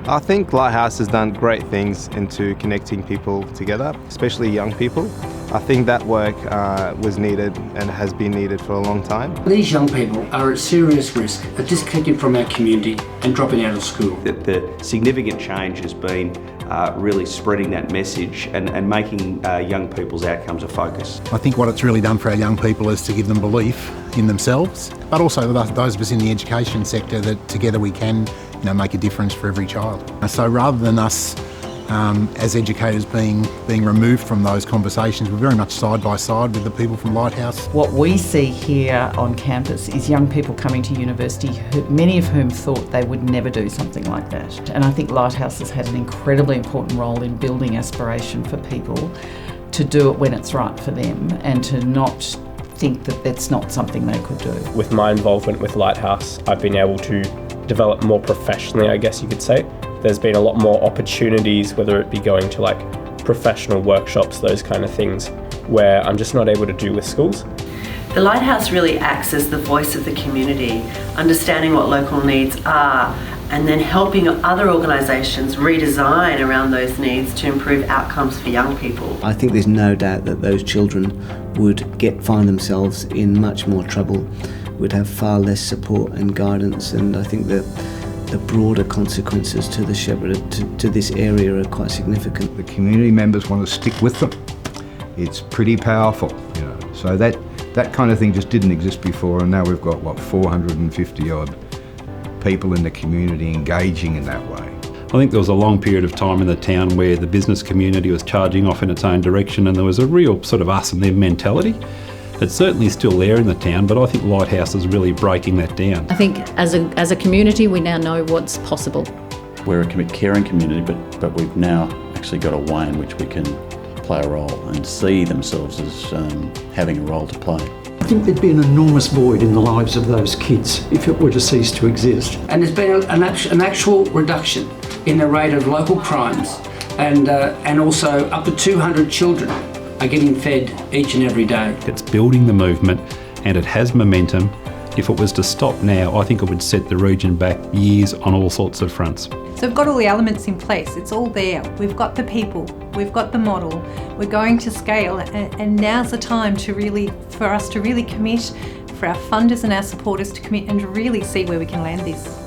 I think Lighthouse has done great things into connecting people together, especially young people. I think that work was needed and has been needed for a long time. These young people are at serious risk of disconnecting from our community and dropping out of school. The significant change has been really spreading that message and making young people's outcomes a focus. I think what it's really done for our young people is to give them belief in themselves, but also those of us in the education sector that together we can make a difference for every child. So rather than us as educators being removed from those conversations, we're very much side by side with the people from Lighthouse. What we see here on campus is young people coming to university, many of whom thought they would never do something like that. And I think Lighthouse has had an incredibly important role in building aspiration for people to do it when it's right for them and to not think that that's not something they could do. With my involvement with Lighthouse, I've been able to develop more professionally, I guess you could say. There's been a lot more opportunities, whether it be going to professional workshops, those kind of things, where I'm just not able to do with schools. The Lighthouse really acts as the voice of the community, understanding what local needs are, and then helping other organisations redesign around those needs to improve outcomes for young people. I think there's no doubt that those children would find themselves in much more trouble, would have far less support and guidance, and I think that the broader consequences to the shepherd, to this area are quite significant. The community members want to stick with them. It's pretty powerful, So that kind of thing just didn't exist before, and now we've got 450 odd people in the community engaging in that way. I think there was a long period of time in the town where the business community was charging off in its own direction, and there was a real sort of us and them mentality. It's certainly still there in the town, but I think Lighthouse is really breaking that down. I think as a community, we now know what's possible. We're a caring community, but we've now actually got a way in which we can play a role and see themselves as having a role to play. I think there'd be an enormous void in the lives of those kids if it were to cease to exist. And there's been an actual reduction in the rate of local crimes, and also up to 200 children are getting fed each and every day. It's building the movement and it has momentum. If it was to stop now, I think it would set the region back years on all sorts of fronts. So we've got all the elements in place, it's all there. We've got the people, we've got the model, we're going to scale, and now's the time for us to really commit, for our funders and our supporters to commit and to really see where we can land this.